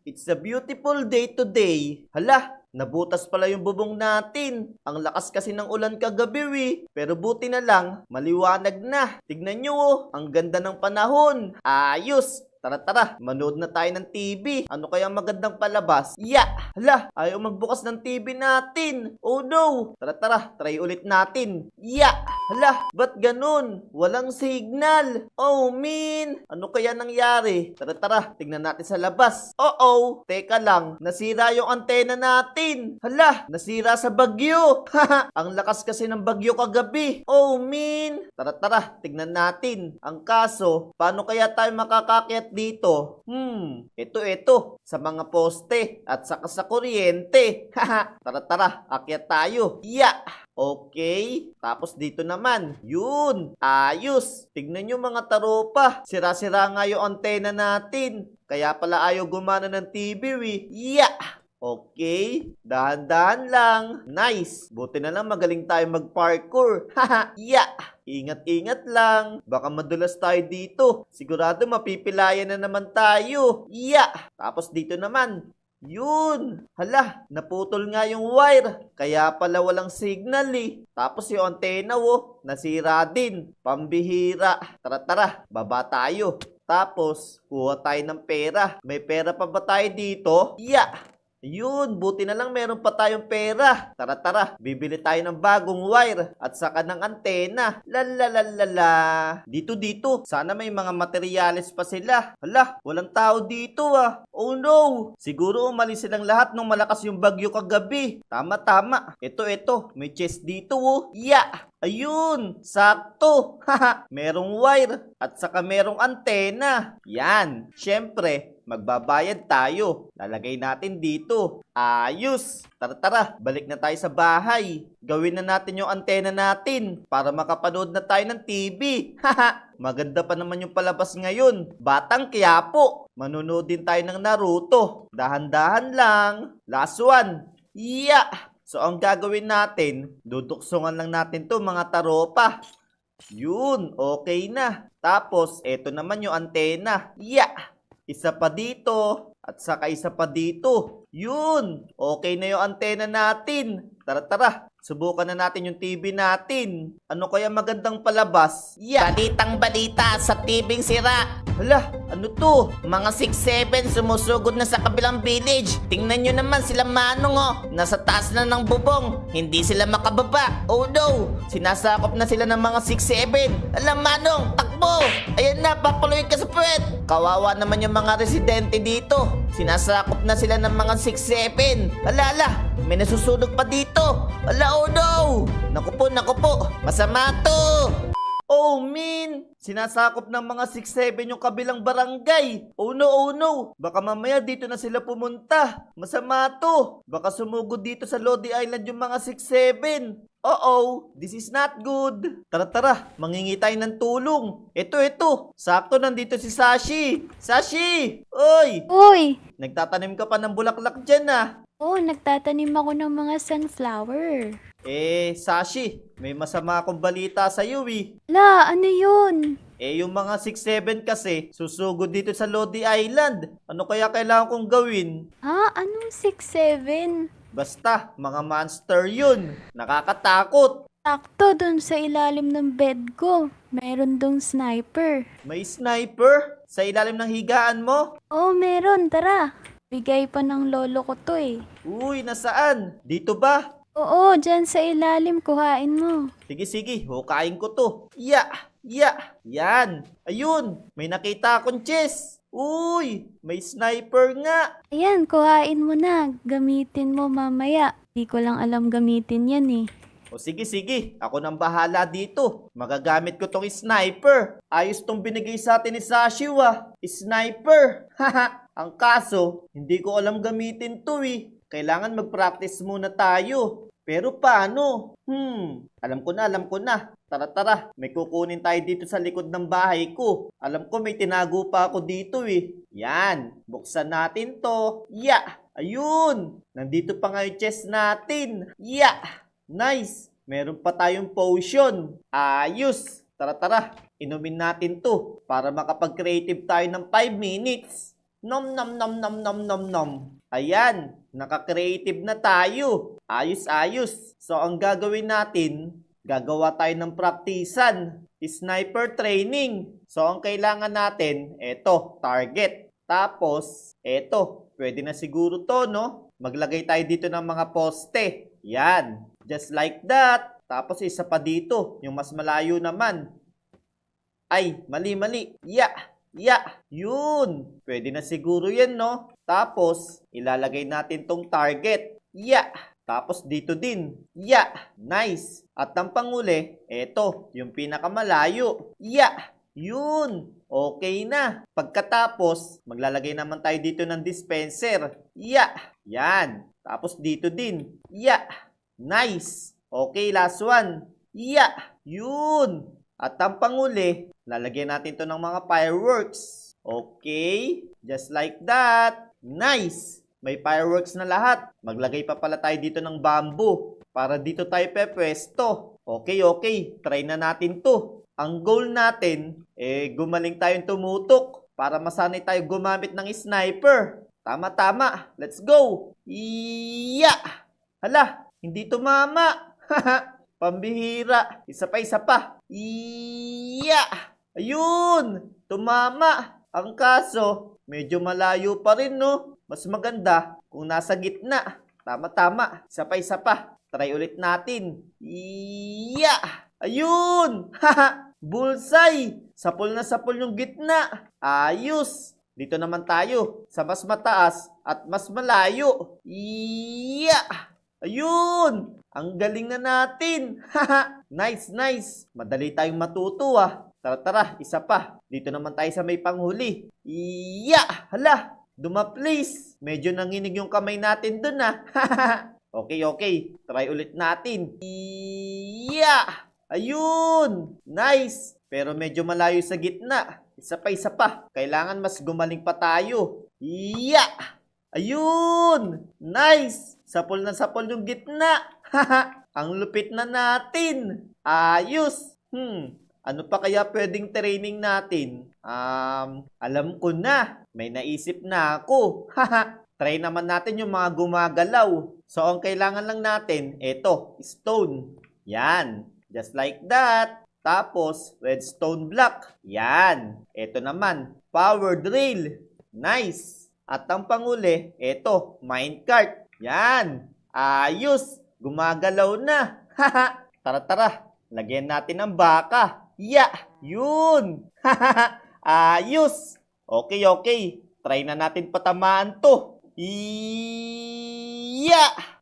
It's a beautiful day today. Hala, nabutas pala yung bubong natin. Ang lakas kasi ng ulan kagabi, pero buti na lang, maliwanag na. Tignan nyo, oh, ang ganda ng panahon. Ayos! Tara, manood na tayo ng TV. Ano kaya magandang palabas? Hala, ayaw magbukas ng TV natin. Oh no! Tara, try ulit natin. Hala, ba't ganun? Walang signal. Oh man! Ano kaya nangyari? Tara, tignan natin sa labas. Teka lang, nasira yung antena natin. Hala, nasira sa bagyo. Ang lakas kasi ng bagyo kagabi. Oh man! Tara, tignan natin. Ang kaso, paano kaya tayo makakakyat dito? Ito, sa mga poste at saka sa kuryente. Tara, akyat tayo. Okay, tapos dito naman. Yun, ayos. Tignan nyo mga taropa. Sira-sira nga yung antena natin. Kaya pala ayaw gumana ng TV, Okay, dahan-dahan lang. Nice. Buti na lang magaling tayo mag-parkour. Ingat-ingat lang. Baka madulas tayo dito. Sigurado mapipilayan na naman tayo. Tapos dito naman. Yun. Hala, naputol nga yung wire. Kaya pala walang signal Tapos yung antena nasira din. Pambihira. Tara, baba tayo. Tapos, kuha tayo ng pera. May pera pa ba tayo dito? Yun, buti na lang meron pa tayong pera. Tara, bibili tayo ng bagong wire at saka ng antena. Lalalala. Dito. Sana may mga materyales pa sila. Hala, walang tao dito Oh no. Siguro umalis silang lahat nung malakas yung bagyo kagabi. Tama. Ito. May chest dito Ayun, sakto. Merong wire at saka merong antena. Yan, syempre, magbabayad tayo. Lalagay natin dito. Ayos. Tara, balik na tayo sa bahay. Gawin na natin yung antena natin para makapanood na tayo ng TV. Maganda pa naman yung palabas ngayon. Batang Quiapo. Manonood din tayo ng Naruto. Dahan-dahan lang. Last one. So, ang gagawin natin, duduksungan lang natin to mga taropa. Yun, okay na. Tapos, eto naman yung antena. Isa pa dito, at saka isa pa dito. Yun, okay na yung antena natin. Tara, subukan na natin yung TV natin. Ano kaya magandang palabas? Balitang balita sa tibing sira. Hala, ano to? Mga 6-7 sumusugod na sa kabilang village. Tingnan nyo naman sila Manong Nasa taas na ng bubong. Hindi sila makababa. Oh no! Sinasakop na sila ng mga 6-7. Alam Manong, takbo! Ayan na, papuloy ka sa puwet. Kawawa naman yung mga residente dito. Sinasakop na sila ng mga 6-7. Ala, may nasusunog pa dito. Ala, oh no! Naku po, masama to! Oh man! Sinasakop ng mga 6-7 yung kabilang barangay. Oh no! Baka mamaya dito na sila pumunta. Masama to. Baka sumugod dito sa Lodi Island yung mga 6-7. This is not good. Tara, mangingi tayo ng tulong. Ito. Sakto nandito si Sashi. Sashi! Oy! Uy! Nagtatanim ka pa ng bulaklak dyan Nagtatanim ako ng mga sunflower. Sashi, may masama akong balita sa'yo La, ano yun? Yung mga 6-7 kasi, susugod dito sa Lodi Island. Ano kaya kailangan kong gawin? Anong 6-7? Basta, mga monster yun. Nakakatakot. Sakto dun sa ilalim ng bed ko. Meron dong sniper. May sniper? Sa ilalim ng higaan mo? Meron. Tara. Bigay pa ng lolo ko to Uy, nasaan? Dito ba? Oo, dyan sa ilalim. Kuhain mo. Sige, hukain ko to. Yan. Ayun, may nakita akong chest. Uy, may sniper nga. Ayan, kuhain mo na. Gamitin mo mamaya. Di ko lang alam gamitin yan O sige, ako nang bahala dito. Magagamit ko tong sniper. Ayos tong binigay sa atin ni Sashi Sniper. Ang kaso, hindi ko alam gamitin to Kailangan mag-practice muna tayo. Pero paano? Alam ko na. Tara, may kukunin tayo dito sa likod ng bahay ko. Alam ko may tinago pa ako dito Yan, buksan natin to. Ayun, nandito pa nga yung chest natin. Nice, meron pa tayong potion. Ayos, tara, inumin natin to para makapag-creative tayo ng 5 minutes. Nom nom nom nom nom nom nom. Ayan, naka-creative na tayo. Ayos-ayos. So, ang gagawin natin, gagawa tayo ng praktisan. Sniper training. So, ang kailangan natin, eto, target. Tapos, eto, pwede na siguro to, no? Maglagay tayo dito ng mga poste. Yan. Just like that. Tapos, isa pa dito, yung mas malayo naman. Ay, mali. Yun. Pwede na siguro yan, no? Tapos, ilalagay natin tong target. Tapos, dito din. Nice. At ang panguli, eto, yung pinakamalayo. Yun. Okay na. Pagkatapos, maglalagay naman tayo dito ng dispenser. Yan. Tapos, dito din. Nice. Okay, last one. Yun. At ang panguli, lalagyan natin to ng mga fireworks. Okay, just like that. Nice! May fireworks na lahat. Maglagay pa pala tayo dito ng bamboo para dito tayo pepwesto. Okay. Try na natin to. Ang goal natin, gumaling tayong tumutok para masanay tayo gumamit ng sniper. Tama. Let's go! Hala, hindi tumama. Pambihira. Isa pa. Ayun! Tumama! Ang kaso, medyo malayo pa rin, no? Mas maganda kung nasa gitna. Tama. Isa pa. Try ulit natin. Ayun! Bullseye! Sapol na sapol yung gitna. Ayos! Dito naman tayo sa mas mataas at mas malayo. Ayun! Ang galing na natin! Nice! Madali tayong matuto, ah. Tara, isa pa. Dito naman tayo sa may panghuli. Hala! Dumaplis! Medyo nanginig yung kamay natin dun, ah. Okay. Try ulit natin. Ayun! Nice! Pero medyo malayo sa gitna. Isa pa. Kailangan mas gumaling pa tayo. Ayun! Nice! Sapol na sapol yung gitna. Ang lupit na natin. Ayos. Ano pa kaya pwedeng training natin? Alam ko na. May naisip na ako. Try naman natin yung mga gumagalaw. So, ang kailangan lang natin, eto, stone. Yan. Just like that. Tapos, redstone block. Yan. Eto naman, power drill. Nice. At ang panguli, eto, minecart. Yan. Ayos. Gumagalaw na. Tara. Lagyan natin ng baka. Yun. Ayos. Okay. Try na natin patamaan to.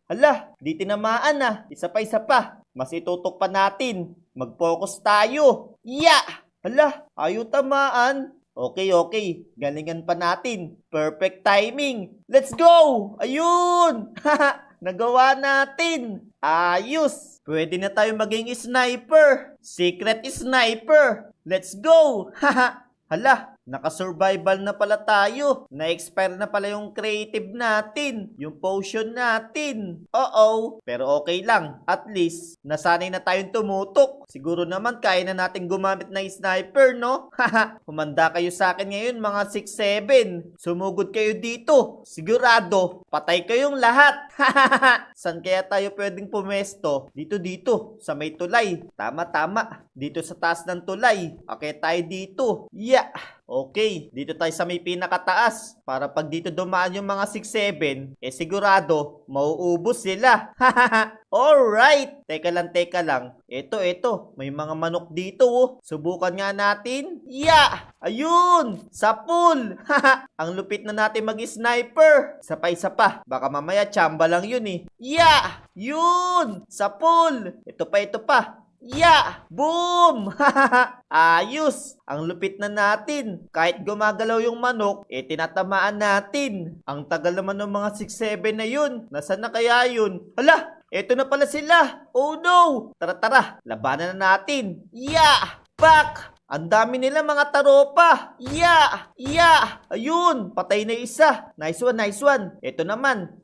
Hala, di tinamaan na. Isa pa. Mas itutok pa natin. Mag-focus tayo. Hala, ayaw tamaan. Okay. Galingan pa natin. Perfect timing. Let's go! Ayun! Nagawa natin. Ayos! Pwede na tayo maging sniper. Secret sniper. Let's go! Hala, naka-survival na pala tayo. Na-expire na pala yung creative natin. Yung potion natin. Pero okay lang. At least, nasanay na tayong tumutok. Siguro naman kaya na natin gumamit ng sniper, no? Humanda kayo sa akin ngayon, mga 6-7. Sumugod kayo dito. Sigurado, patay kayong lahat. San kaya tayo pwedeng pumesto? Dito. Sa may tulay. Tama. Dito sa taas ng tulay. Okay tayo dito. Okay, dito tayo sa may pinakataas. Para pag dito dumaan yung mga 6-7, sigurado, mauubos sila. Alright! Teka lang. Ito. May mga manok dito, oh. Subukan nga natin. Ayun! Sapul! Ang lupit na natin mag-sniper. Isa pa. Baka mamaya tsamba lang yun, eh. Yun! Sapul! Ito pa. Boom! Ayos! Ang lupit na natin. Kahit gumagalaw yung manok, tinatamaan natin. Ang tagal naman ng mga 6-7 na yun. Nasaan na kaya yun? Hala! Eto na pala sila! Oh no! Tara! Labanan na natin! Pak! Ang dami nila mga taropa! Ayun! Patay na isa! Nice one! Eto naman!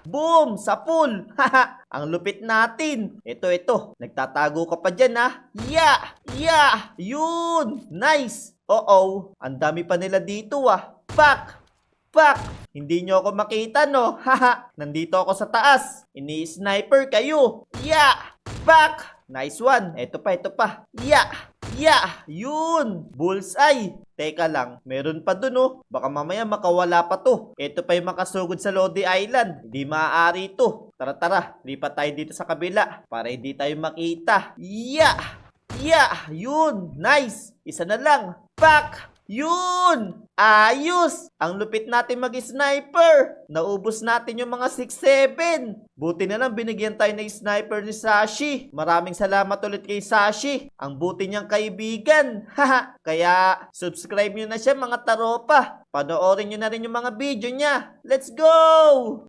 Boom! Sapul! Ang lupit natin! Ito! Nagtatago ka pa dyan, ha? Yun! Nice! Ang dami pa nila dito, ah! Pak! Pak! Hindi nyo ako makita, no? Haha! Nandito ako sa taas. Ini-sniper kayo. Ya! Pak! Nice one. Ito pa. Ya! Ya! Yun! Bullseye! Teka lang, meron pa dun, oh. Baka mamaya makawala pa to. Ito pa yung makasugod sa Lodi Island. Hindi maaari to. Tara, lipat tayo dito sa kabila para hindi tayo makita. Ya! Ya! Yun! Nice! Isa na lang. Pak! Yun! Ayos! Ang lupit natin mag-sniper! Naubos natin yung mga 6-7. Buti na lang binigyan tayo ng sniper ni Sashi. Maraming salamat ulit kay Sashi. Ang buti niyang kaibigan. Haha! Kaya subscribe nyo na siya mga taropa. Panoorin nyo na rin yung mga video niya. Let's go!